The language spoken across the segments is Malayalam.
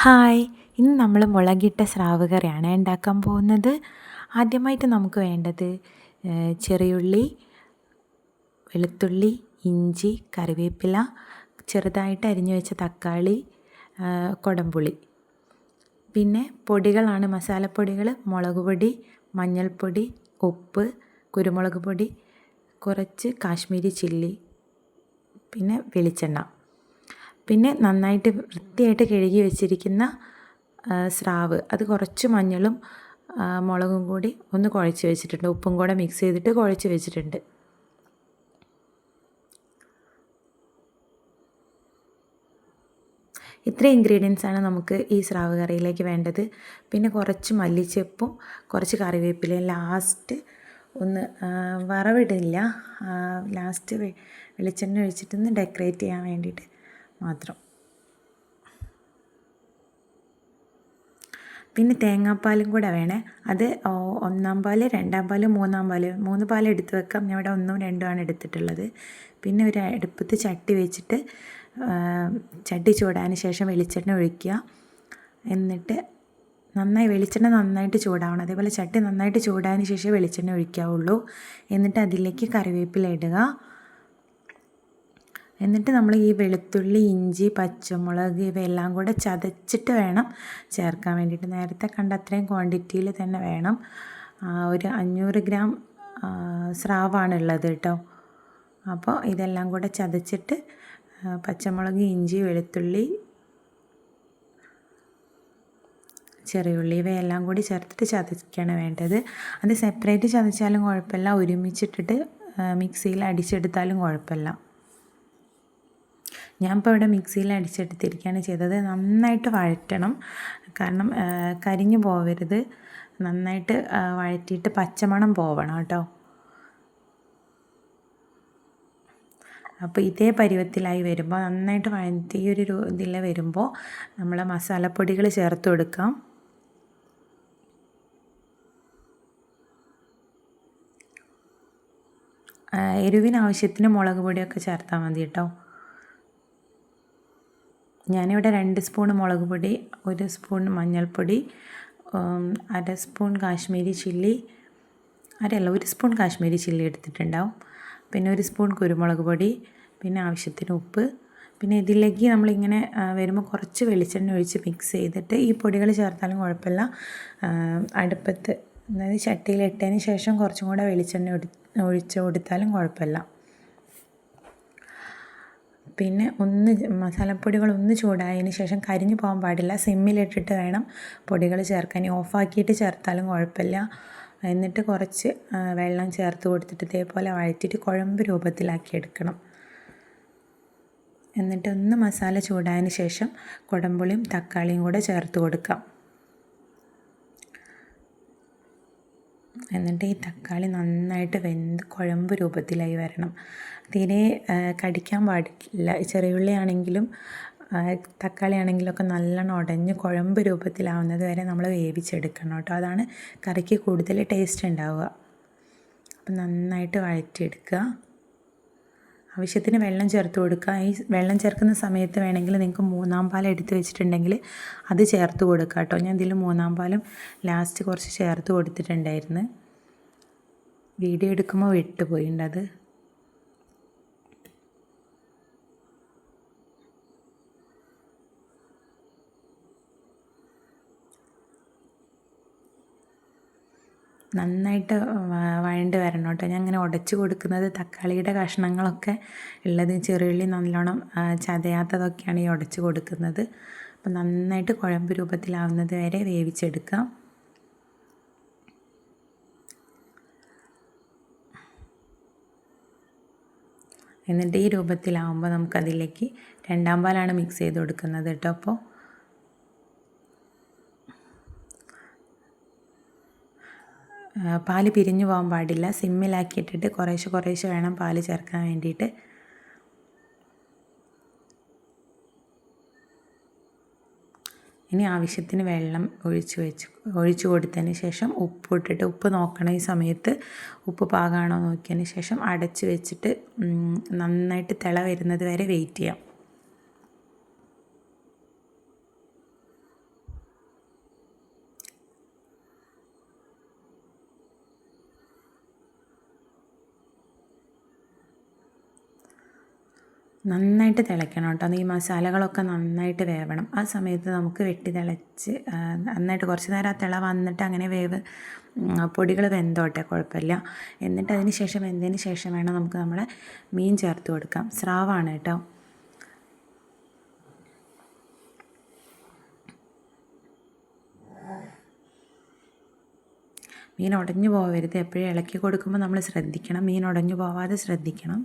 ഹായ്, ഇന്ന് നമ്മൾ മുളകിട്ട സ്രാവ് കറിയാണ് ഉണ്ടാക്കാൻ പോകുന്നത്. ആദ്യമായിട്ട് നമുക്ക് വേണ്ടത് ചെറിയുള്ളി, വെളുത്തുള്ളി, ഇഞ്ചി, കറിവേപ്പില, ചെറുതായിട്ട് അരിഞ്ഞു വെച്ച തക്കാളി, കൊടംപുളി. പിന്നെ പൊടികളാണ് മസാലപ്പൊടികൾ: മുളക് പൊടി, മഞ്ഞൾപ്പൊടി, ഉപ്പ്, കുരുമുളക് പൊടി, കുറച്ച് കാശ്മീരി ചില്ലി, പിന്നെ വെളിച്ചെണ്ണ. പിന്നെ നന്നായിട്ട് വൃത്തിയായിട്ട് കഴുകി വെച്ചിരിക്കുന്ന സ്രാവ്, അത് കുറച്ച് മഞ്ഞളും മുളകും കൂടി ഒന്ന് കുഴച്ച് വെച്ചിട്ടുണ്ട്. ഉപ്പും കൂടെ മിക്സ് ചെയ്തിട്ട് കുഴച്ച് വെച്ചിട്ടുണ്ട്. ഇത്രയും ഇൻഗ്രീഡിയൻസാണ് നമുക്ക് ഈ സ്രാവ് കറിയിലേക്ക് വേണ്ടത്. പിന്നെ കുറച്ച് മല്ലിച്ചെപ്പും കുറച്ച് കറിവേപ്പിലയും ലാസ്റ്റ് ഒന്ന് വറവിടില്ല, ലാസ്റ്റ് വെളിച്ചെണ്ണ ഒഴിച്ചിട്ടൊന്ന് ഡെക്കറേറ്റ് ചെയ്യാൻ വേണ്ടിയിട്ട് മാത്രം. പിന്നെ തേങ്ങാപ്പാലും കൂടെ വേണേ. അത് 1-ാം പാൽ, 2-ാം പാൽ, 3-ാം പാൽ, 3 പാൽ എടുത്ത് വെക്കാം. ഞാൻ ഇവിടെ 1ഉം 2ഉം ആണ് എടുത്തിട്ടുള്ളത്. പിന്നെ ഒരു അടുപ്പത്ത് ചട്ടി വെച്ചിട്ട് ചട്ടി ചൂടായതിന് ശേഷം വെളിച്ചെണ്ണ ഒഴിക്കുക. എന്നിട്ട് വെളിച്ചെണ്ണ നന്നായിട്ട് ചൂടാവണം. അതേപോലെ ചട്ടി നന്നായിട്ട് ചൂടായതിന് ശേഷം വെളിച്ചെണ്ണ ഒഴിക്കാവുള്ളൂ. എന്നിട്ട് അതിലേക്ക് കറിവേപ്പില ഇടുക. എന്നിട്ട് നമ്മൾ ഈ വെളുത്തുള്ളി, ഇഞ്ചി, പച്ചമുളക് ഇവയെല്ലാം കൂടെ ചതച്ചിട്ട് വേണം ചേർക്കാൻ വേണ്ടിയിട്ട്. നേരത്തെ കണ്ട അത്രയും ക്വാണ്ടിറ്റിയിൽ തന്നെ വേണം. ഒരു 500 ഗ്രാം സ്രാവാണുള്ളത് കേട്ടോ. അപ്പോൾ ഇതെല്ലാം കൂടെ ചതച്ചിട്ട് പച്ചമുളക്, ഇഞ്ചി, വെളുത്തുള്ളി, ചെറിയുള്ളി ഇവയെല്ലാം കൂടി ചേർത്തിട്ട് ചതയ്ക്കാണ് വേണ്ടത്. അത് സെപ്പറേറ്റ് ചതച്ചാലും കുഴപ്പമില്ല, ഒരുമിച്ചിട്ടിട്ട് മിക്സിയിൽ അടിച്ചെടുത്താലും കുഴപ്പമില്ല. ഞാനിപ്പോൾ ഇവിടെ മിക്സിയിൽ അടിച്ചെടുത്തിരിക്കുകയാണ് ചെയ്തത്. നന്നായിട്ട് വഴറ്റണം, കാരണം കരിഞ്ഞു പോവരുത്. നന്നായിട്ട് വഴറ്റിയിട്ട് പച്ചമണം പോവണം കേട്ടോ. അപ്പോൾ ഇതേ പരുവത്തിലായി വരുമ്പോൾ, നന്നായിട്ട് വഴറ്റി ഒരു ഇതിൽ വരുമ്പോൾ നമ്മൾ മസാലപ്പൊടികൾ ചേർത്ത് കൊടുക്കാം. എരിവിനാവശ്യത്തിന് മുളക് പൊടിയൊക്കെ ചേർത്താൽ മതി കേട്ടോ. ഞാനിവിടെ 2 സ്പൂൺ മുളക് പൊടി, 1 സ്പൂൺ മഞ്ഞൾപ്പൊടി, 1/2 spoon Kashmiri chilli, 1 spoon Kashmiri chilli എടുത്തിട്ടുണ്ടാവും. പിന്നെ 1 സ്പൂൺ കുരുമുളക് പൊടി, പിന്നെ ആവശ്യത്തിന് ഉപ്പ്. പിന്നെ ഇതിലേക്ക് നമ്മളിങ്ങനെ വരുമ്പോൾ കുറച്ച് വെളിച്ചെണ്ണ ഒഴിച്ച് മിക്സ് ചെയ്തിട്ട് ഈ പൊടികൾ ചേർത്താലും കുഴപ്പമില്ല. അടുപ്പത്ത്, അതായത് ചട്ടിയിൽ ഇട്ടതിന് ശേഷം കുറച്ചും കൂടെ വെളിച്ചെണ്ണ ഒഴിച്ച് കൊടുത്താലും കുഴപ്പമില്ല. പിന്നെ മസാലപ്പൊടികൾ ചൂടായതിന് ശേഷം കരിഞ്ഞു പോകാൻ പാടില്ല. സിമ്മിലിട്ടിട്ട് വേണം പൊടികൾ ചേർക്കാൻ. ഓഫാക്കിയിട്ട് ചേർത്താലും കുഴപ്പമില്ല. എന്നിട്ട് കുറച്ച് വെള്ളം ചേർത്ത് കൊടുത്തിട്ട് ഇതേപോലെ വഴറ്റിയിട്ട് കുഴമ്പ് രൂപത്തിലാക്കി എടുക്കണം. എന്നിട്ട് മസാല ചൂടായതിന് ശേഷം കുടംപുളിയും തക്കാളിയും കൂടെ ചേർത്ത് കൊടുക്കാം. എന്നിട്ട് ഈ തക്കാളി നന്നായിട്ട് വെന്ത് കുഴമ്പ് രൂപത്തിലായി വരണം. തീരെ കടിക്കാൻ പാടില്ല. ചെറിയുള്ളി ആണെങ്കിലും തക്കാളി ആണെങ്കിലും ഒക്കെ നല്ലോണം ഉടഞ്ഞ് കുഴമ്പ് രൂപത്തിലാവുന്നത് വരെ നമ്മൾ വേവിച്ചെടുക്കണം കേട്ടോ. അതാണ് കറിക്ക് കൂടുതൽ ടേസ്റ്റ് ഉണ്ടാവുക. അപ്പം നന്നായിട്ട് വഴറ്റിയെടുക്കുക. ആവശ്യത്തിന് വെള്ളം ചേർത്ത് കൊടുക്കുക. ഈ വെള്ളം ചേർക്കുന്ന സമയത്ത് വേണമെങ്കിൽ നിങ്ങൾക്ക് 3-ാം പാൽ എടുത്ത് വെച്ചിട്ടുണ്ടെങ്കിൽ അത് ചേർത്ത് കൊടുക്കുക കേട്ടോ. ഞാൻ ഇതിൽ 3-ാം പാലും ലാസ്റ്റ് കുറച്ച് ചേർത്ത് കൊടുത്തിട്ടുണ്ടായിരുന്നു. വീഡിയോ എടുക്കുമ്പോൾ വിട്ടുപോയിട്ടുണ്ട് അത്. നന്നായിട്ട് വഴണ്ട് വരണം കേട്ടോ. ഞാൻ അങ്ങനെ ഉടച്ച് കൊടുക്കുന്നത് തക്കാളിയുടെ കഷ്ണങ്ങളൊക്കെ ഉള്ളത്, ചെറിയുള്ളി നല്ലോണം ചതയാത്തതൊക്കെയാണ് ഈ ഉടച്ച് കൊടുക്കുന്നത്. അപ്പം നന്നായിട്ട് കുഴമ്പ് രൂപത്തിലാവുന്നത് വരെ വേവിച്ചെടുക്കാം. എന്നിട്ട് ഈ രൂപത്തിലാവുമ്പോൾ നമുക്കതിലേക്ക് 2-ാം പാലാണ് മിക്സ് ചെയ്ത് കൊടുക്കുന്നത് കേട്ടോ. അപ്പോൾ പാല് പിരിഞ്ഞു പോകാൻ പാടില്ല. സിമ്മിലാക്കിയിട്ടിട്ട് കുറേശ്ശെ വേണം പാല് ചേർക്കാൻ വേണ്ടിയിട്ട്. ഇനി ആവശ്യത്തിന് വെള്ളം ഒഴിച്ച് കൊടുത്തതിന് ശേഷം ഉപ്പിട്ടിട്ട്, ഉപ്പ് നോക്കണം ഈ സമയത്ത്, ഉപ്പ് പാകമാണോ നോക്കിയതിന് ശേഷം അടച്ച് വെച്ചിട്ട് നന്നായിട്ട് തിള വരുന്നത് വരെ വെയിറ്റ് ചെയ്യാം. നന്നായിട്ട് തിളയ്ക്കണം കേട്ടോ. ഈ മസാലകളൊക്കെ നന്നായിട്ട് വേവണം. ആ സമയത്ത് നമുക്ക് വെട്ടി തിളച്ച് നന്നായിട്ട് കുറച്ച് നേരം ആ തിള വന്നിട്ട് അങ്ങനെ പൊടികൾ വെന്തോട്ടെ, കുഴപ്പമില്ല. എന്നിട്ട് അതിന് ശേഷം വെന്തതിന് ശേഷം വേണം നമുക്ക് നമ്മളെ മീൻ ചേർത്ത് കൊടുക്കാം. സ്രാവാണ് കേട്ടോ. മീൻ ഉടഞ്ഞു പോകരുത്. എപ്പോഴും ഇളക്കി കൊടുക്കുമ്പോൾ നമ്മൾ ശ്രദ്ധിക്കണം, മീൻ ഉടഞ്ഞു പോവാതെ ശ്രദ്ധിക്കണം.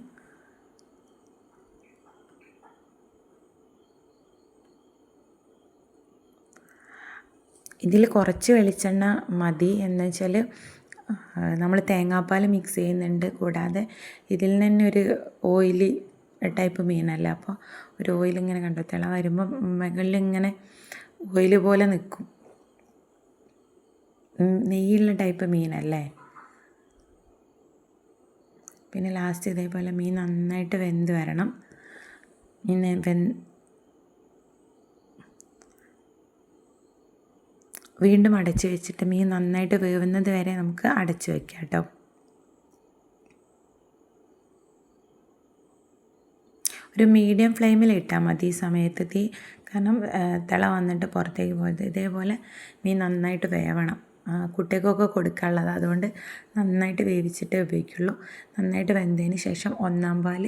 ഇതിൽ കുറച്ച് വെളിച്ചെണ്ണ മതി. എന്ന് വെച്ചാൽ നമ്മൾ തേങ്ങാപ്പാൽ മിക്സ് ചെയ്യുന്നുണ്ട്. കൂടാതെ ഇതിൽ തന്നെ ഒരു ഓയിലി ടൈപ്പ് മീനല്ല. അപ്പോൾ ഒരു ഓയിലിങ്ങനെ കണ്ടോ, തിള വരുമ്പോൾ മുകളിൽ ഇങ്ങനെ ഓയിൽ പോലെ നിൽക്കും. നെയ്യുള്ള ടൈപ്പ് മീനല്ലേ. പിന്നെ ലാസ്റ്റ് ഇതേപോലെ മീൻ നന്നായിട്ട് വെന്ത് വരണം. വീണ്ടും അടച്ച് വെച്ചിട്ട് മീൻ നന്നായിട്ട് വേവുന്നത് വരെ നമുക്ക് അടച്ച് വയ്ക്കാം കേട്ടോ. ഒരു മീഡിയം ഫ്ലെയിമിൽ ഇട്ടാൽ മതി ഈ സമയത്ത് തീ. കാരണം തിള വന്നിട്ട് പുറത്തേക്ക് പോയത്. ഇതേപോലെ മീൻ നന്നായിട്ട് വേവണം. കുട്ടികൾക്കൊക്കെ കൊടുക്കാനുള്ളത്, അതുകൊണ്ട് നന്നായിട്ട് വേവിച്ചിട്ടേ ഉപയോഗിക്കുള്ളൂ. നന്നായിട്ട് വെന്തതിന് ശേഷം ഒന്നാം പാൽ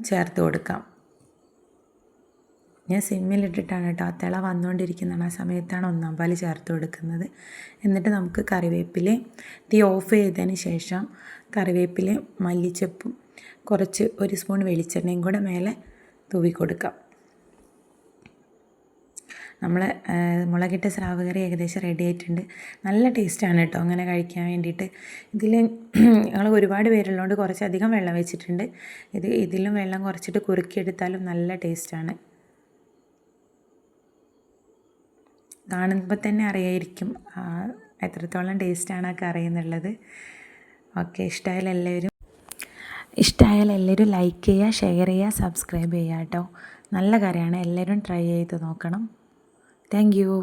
ചേർത്ത് കൊടുക്കാം. ഞാൻ സിമ്മിലിട്ടിട്ടാണ് കേട്ടോ. ആ തിള വന്നുകൊണ്ടിരിക്കുന്നതാണ്. ആ സമയത്താണ് ഒന്നാം പാൽ ചേർത്ത് കൊടുക്കുന്നത്. എന്നിട്ട് നമുക്ക് കറിവേപ്പിലയും തീ ഓഫ് ചെയ്തതിന് ശേഷം കറിവേപ്പിലയും മല്ലിച്ചപ്പും കുറച്ച് 1 സ്പൂൺ വെളിച്ചെണ്ണയും കൂടെ മേലെ തൂവി കൊടുക്കാം. നമ്മൾ മുളകിട്ട സ്രാവ് കറി ഏകദേശം റെഡി ആയിട്ടുണ്ട്. നല്ല ടേസ്റ്റാണ് കേട്ടോ അങ്ങനെ കഴിക്കാൻ വേണ്ടിയിട്ട്. ഇതിൽ ഞങ്ങൾ ഒരുപാട് പേരുള്ളതുകൊണ്ട് കുറച്ചധികം വെള്ളം വെച്ചിട്ടുണ്ട്. ഇതിലും വെള്ളം കുറച്ചിട്ട് കുറുക്കിയെടുത്താലും നല്ല ടേസ്റ്റാണ്. കാണുമ്പോൾ തന്നെ അറിയായിരിക്കും എത്രത്തോളം ടേസ്റ്റാണ് ആ കറി എന്നുള്ളത്. ഓക്കെ, ഇഷ്ടമായാൽ എല്ലാവരും ലൈക്ക് ചെയ്യുക, ഷെയർ ചെയ്യുക, സബ്സ്ക്രൈബ് ചെയ്യുക കേട്ടോ. നല്ല കറിയാണ്, എല്ലാവരും ട്രൈ ചെയ്ത് നോക്കണം. Thank you.